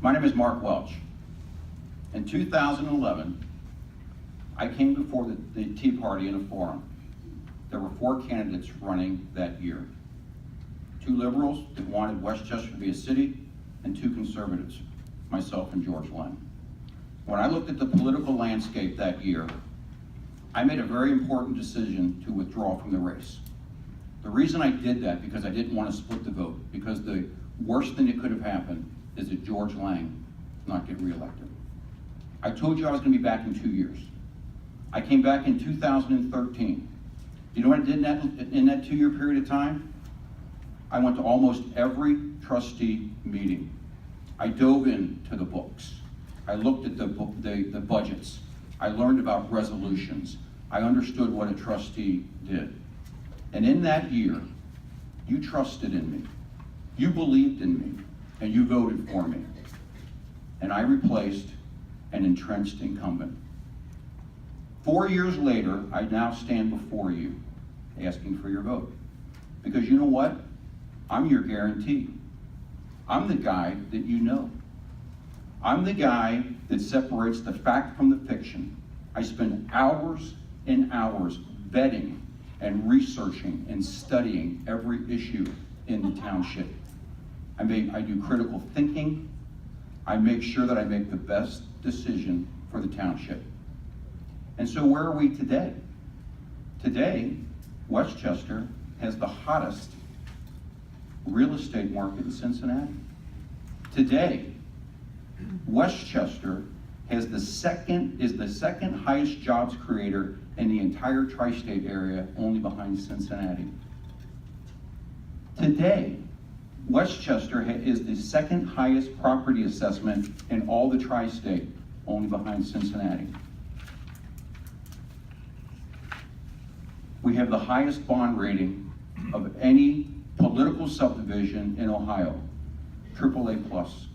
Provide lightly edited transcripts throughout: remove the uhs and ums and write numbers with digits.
My name is Mark Welch. In 2011, I came before the Tea Party in a forum. There were 4 candidates running that year. 2 liberals that wanted Westchester to be a city, and 2 conservatives, myself and George Lang. When I looked at the political landscape that year, I made a very important decision to withdraw from the race. The reason I did that, because I didn't want to split the vote, because the worst thing that could have happened is that George Lang not get reelected. I told you I was going to be back in 2 years. I came back in 2013. You know what I did in that 2-year period of time? I went to almost every trustee meeting. I dove into the books. I looked at the budgets. I learned about resolutions. I understood what a trustee did. And in that year, you trusted in me. You believed in me, and you voted for me. And I replaced an entrenched incumbent. 4 years later, I now stand before you asking for your vote. Because you know what? I'm your guarantee. I'm the guy that you know. I'm the guy that separates the fact from the fiction. I spend hours and hours vetting and researching and studying every issue in the township. I do critical thinking. I make sure that I make the best decision for the township. And so where are we today? Today, Westchester has the hottest real estate market in Cincinnati. Today, Westchester is the second highest jobs creator in the entire tri-state area, only behind Cincinnati. Today, Westchester is the second highest property assessment in all the tri-state, only behind Cincinnati. We have the highest bond rating of any political subdivision in Ohio, AAA plus.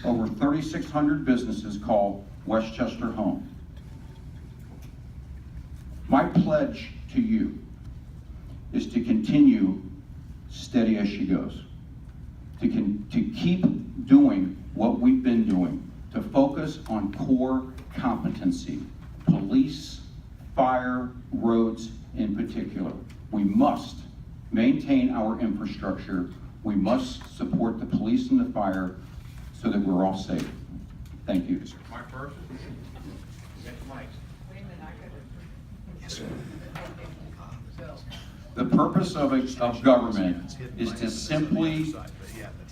Over 3,600 businesses call Westchester home. My pledge to you is to continue steady as she goes, to keep doing what we've been doing, to focus on core competency, police, fire, roads in particular. We must maintain our infrastructure. We must support the police and the fire so that we're all safe. Thank you. Mark first. Mike. Wait a minute, I gotta. Yes, sir. The purpose of government is to simply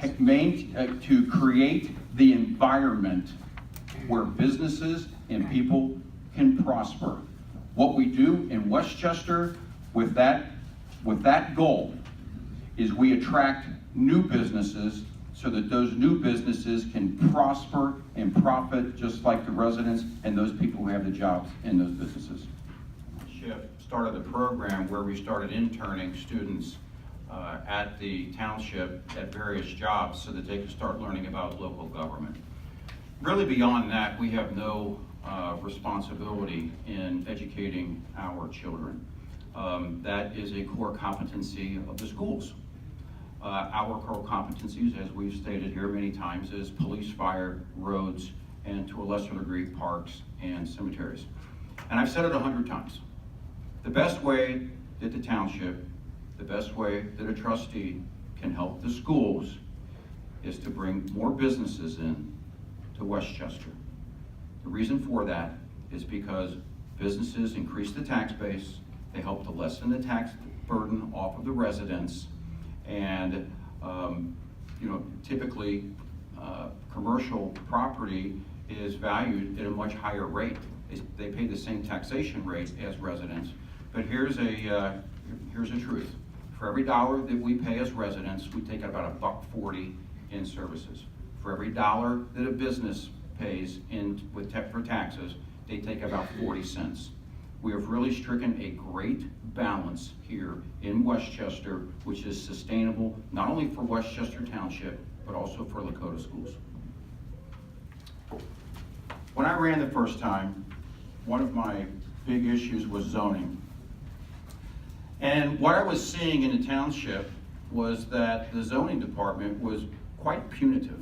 to create the environment where businesses and people can prosper. What we do in Westchester with that goal is we attract new businesses so that those new businesses can prosper and profit just like the residents and those people who have the jobs in those businesses. Started the program where we started interning students at the township at various jobs so that they could start learning about local government. Really beyond that, we have no responsibility in educating our children. That is a core competency of the schools. Our core competencies, as we've stated here many times, is police, fire, roads, and to a lesser degree, parks and cemeteries. And I've said it 100 times. The best way that the township, the best way that a trustee can help the schools is to bring more businesses in to Westchester. The reason for that is because businesses increase the tax base, they help to lessen the tax burden off of the residents, and typically commercial property is valued at a much higher rate. They pay the same taxation rate as residents. But here's a truth. For every dollar that we pay as residents, we take out about $1.40 in services. For every dollar that a business pays for taxes, they take about 40 cents. We have really stricken a great balance here in Westchester, which is sustainable not only for Westchester Township, but also for Lakota schools. When I ran the first time, one of my big issues was zoning. And what I was seeing in the township was that the zoning department was quite punitive.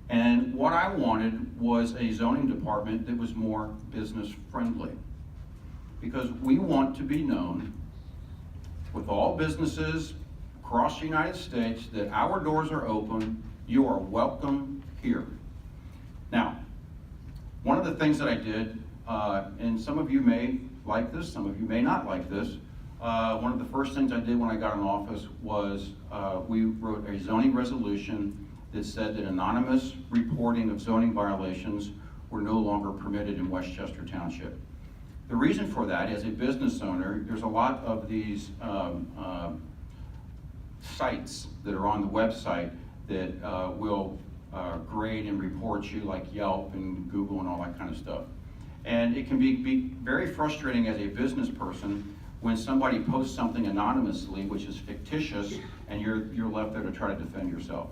And what I wanted was a zoning department that was more business friendly. Because we want to be known with all businesses across the United States that our doors are open, you are welcome here. Now, one of the things that I did, and some of you may like this, some of you may not like this, one of the first things I did when I got in office was we wrote a zoning resolution that said that anonymous reporting of zoning violations were no longer permitted in Westchester Township. The reason for that, as a business owner, there's a lot of these sites that are on the website that will grade and report you, like Yelp and Google and all that kind of stuff. And it can be very frustrating as a business person when somebody posts something anonymously, which is fictitious, and you're left there to try to defend yourself.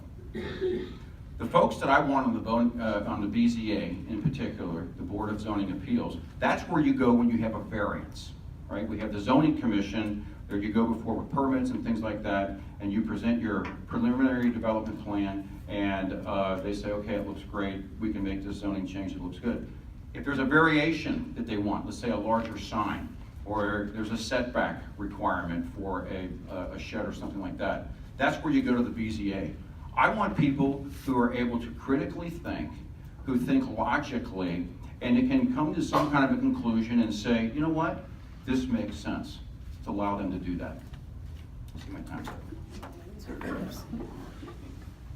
The folks that I want on the BZA in particular, the Board of Zoning Appeals, that's where you go when you have a variance, right? We have the Zoning Commission, there you go before with permits and things like that, and you present your preliminary development plan, and they say, okay, it looks great, we can make this zoning change, it looks good. If there's a variation that they want, let's say a larger sign, or there's a setback requirement for a shed or something like that, that's where you go to the BZA. I want people who are able to critically think, who think logically, and it can come to some kind of a conclusion and say, you know what, this makes sense, to allow them to do that. Let's see my time.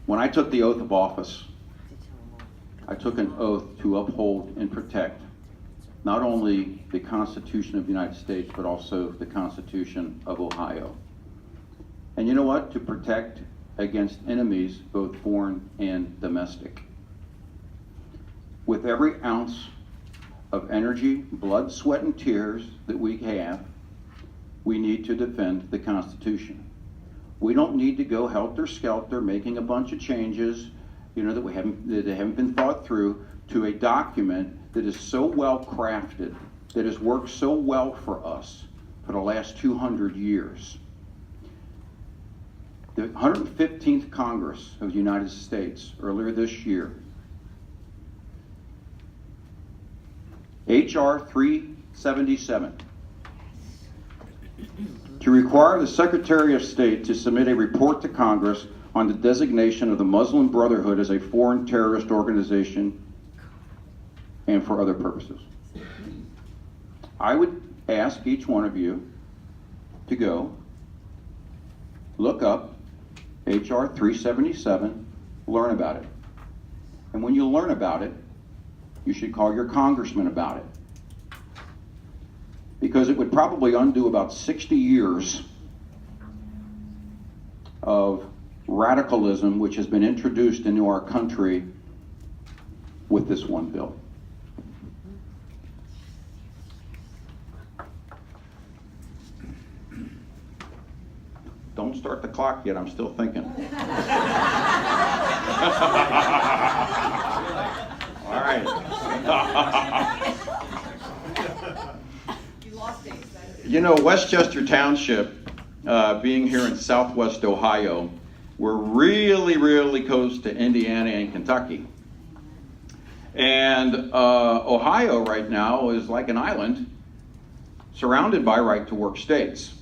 When I took the oath of office, I took an oath to uphold and protect not only the Constitution of the United States, but also the Constitution of Ohio. And you know what? To protect against enemies, both foreign and domestic. With every ounce of energy, blood, sweat, and tears that we have, we need to defend the Constitution. We don't need to go helter-skelter making a bunch of changes, you know, that haven't been thought through, to a document that is so well crafted, that has worked so well for us for the last 200 years. The 115th Congress of the United States, earlier this year, H.R. 377, to require the Secretary of State to submit a report to Congress on the designation of the Muslim Brotherhood as a foreign terrorist organization and for other purposes. I would ask each one of you to go look up H.R. 377, learn about it. And when you learn about it, you should call your congressman about it. Because it would probably undo about 60 years of radicalism which has been introduced into our country with this one bill. Don't start the clock yet, I'm still thinking. All right. You know, Westchester Township, being here in southwest Ohio, we're really, really close to Indiana and Kentucky. And Ohio right now is like an island surrounded by right-to-work states.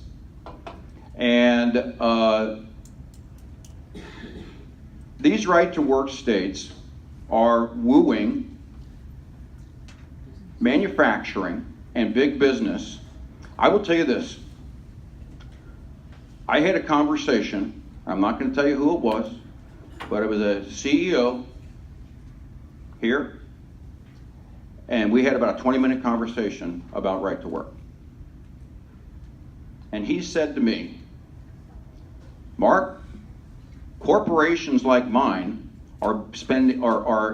And these right-to-work states are wooing manufacturing and big business. I will tell you this. I had a conversation, I'm not going to tell you who it was, but it was a CEO here, and we had about a 20-minute conversation about right to work. And he said to me, Mark, corporations like mine are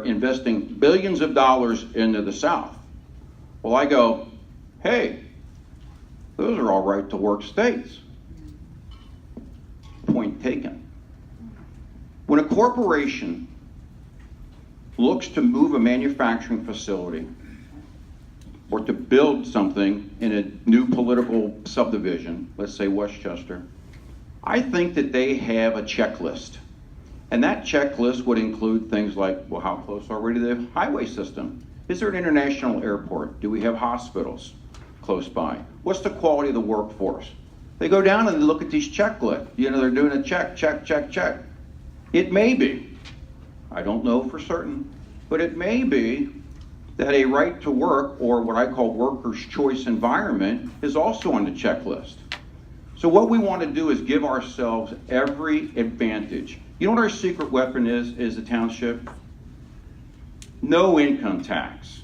investing billions of dollars into the South. Well, I go, hey, those are all right to work states. Point taken. When a corporation looks to move a manufacturing facility or to build something in a new political subdivision, let's say Westchester, I think that they have a checklist. And that checklist would include things like, well, how close are we to the highway system? Is there an international airport? Do we have hospitals close by? What's the quality of the workforce? They go down and they look at these checklists. You know, they're doing a check, check, check, check. It may be, I don't know for certain, but it may be that a right to work, or what I call workers' choice environment, is also on the checklist. So what we want to do is give ourselves every advantage. You know what our secret weapon is the township? No income tax.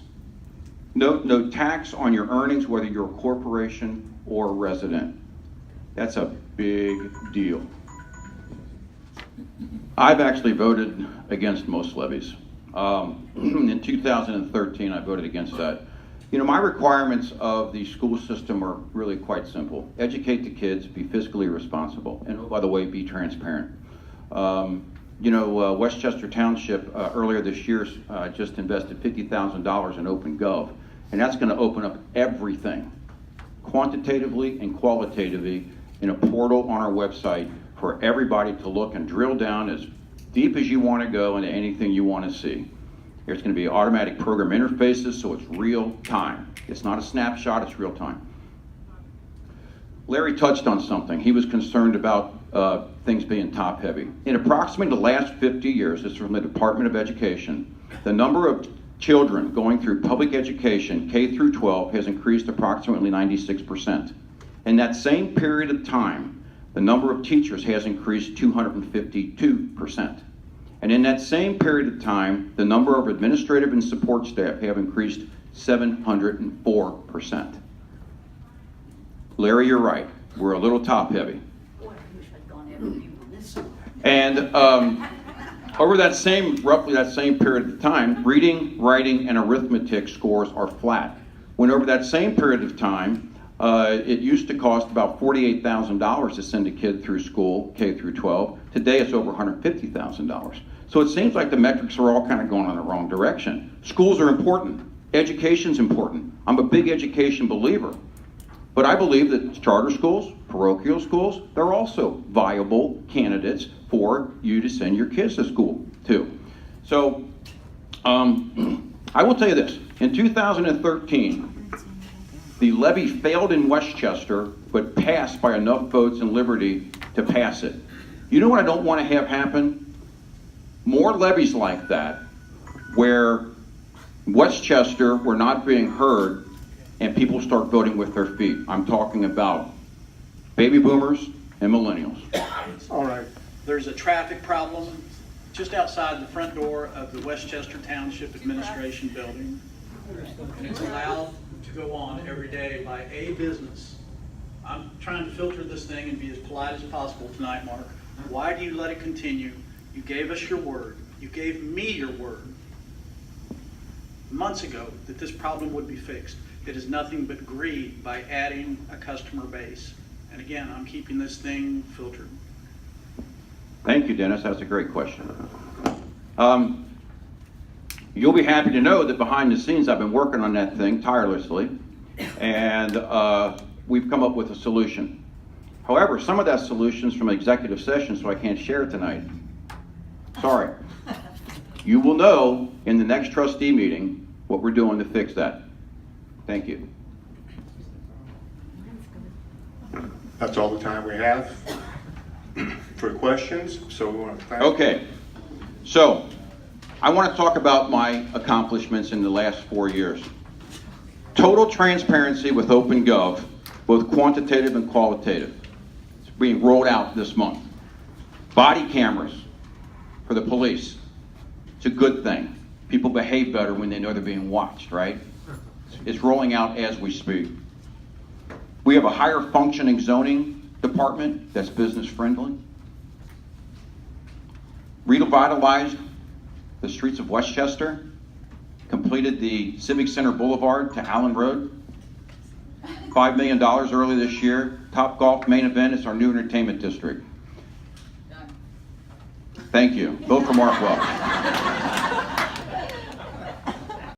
No tax on your earnings, whether you're a corporation or a resident. That's a big deal. I've actually voted against most levies. In 2013, I voted against that. You know, my requirements of the school system are really quite simple. Educate the kids, be fiscally responsible, and oh, by the way, be transparent. Westchester Township earlier this year just invested $50,000 in OpenGov, and that's going to open up everything, quantitatively and qualitatively, in a portal on our website for everybody to look and drill down as deep as you want to go into anything you want to see. There's going to be automatic program interfaces, so it's real time. It's not a snapshot, it's real time. Larry touched on something. He was concerned about things being top heavy. In approximately the last 50 years, this is from the Department of Education, the number of children going through public education, K through 12, has increased approximately 96%. In that same period of time, the number of teachers has increased 252%. And in that same period of time, the number of administrative and support staff have increased 704%. Larry, you're right. We're a little top heavy. And over that roughly that same period of time, reading, writing, and arithmetic scores are flat. When over that same period of time, it used to cost about $48,000 to send a kid through school, K through 12. Today it's over $150,000. So it seems like the metrics are all kind of going in the wrong direction. Schools are important. Education's important. I'm a big education believer. But I believe that charter schools, parochial schools, they're also viable candidates for you to send your kids to school too. So I will tell you this. In 2013, the levy failed in Westchester, but passed by enough votes in Liberty to pass it. You know what I don't want to have happen? More levies like that, where Westchester were not being heard and people start voting with their feet. I'm talking about baby boomers and millennials. All right. There's a traffic problem just outside the front door of the Westchester Township Administration Building. And it's allowed to go on every day by a business. I'm trying to filter this thing and be as polite as possible tonight, Mark. Why do you let it continue? You gave us your word. You gave me your word months ago that this problem would be fixed. It is nothing but greed by adding a customer base. And again, I'm keeping this thing filtered. Thank you, Dennis. That's a great question. You'll be happy to know that behind the scenes I've been working on that thing tirelessly, and we've come up with a solution. However, some of that solution is from executive session, so I can't share it tonight. Sorry. You will know in the next trustee meeting what we're doing to fix that. Thank you. That's all the time we have for questions, so we want to thank. Okay, so I want to talk about my accomplishments in the last 4 years. Total transparency with OpenGov, both quantitative and qualitative. It's being rolled out this month. Body cameras for the police. It's a good thing. People behave better when they know they're being watched, right? It's rolling out as we speak. We have a higher functioning zoning department that's business friendly. Revitalized the streets of Westchester. Completed the Civic Center Boulevard to Allen Road. $5 million early this year. Top Golf main event is our new entertainment district. Thank you. Vote for Mark Welch.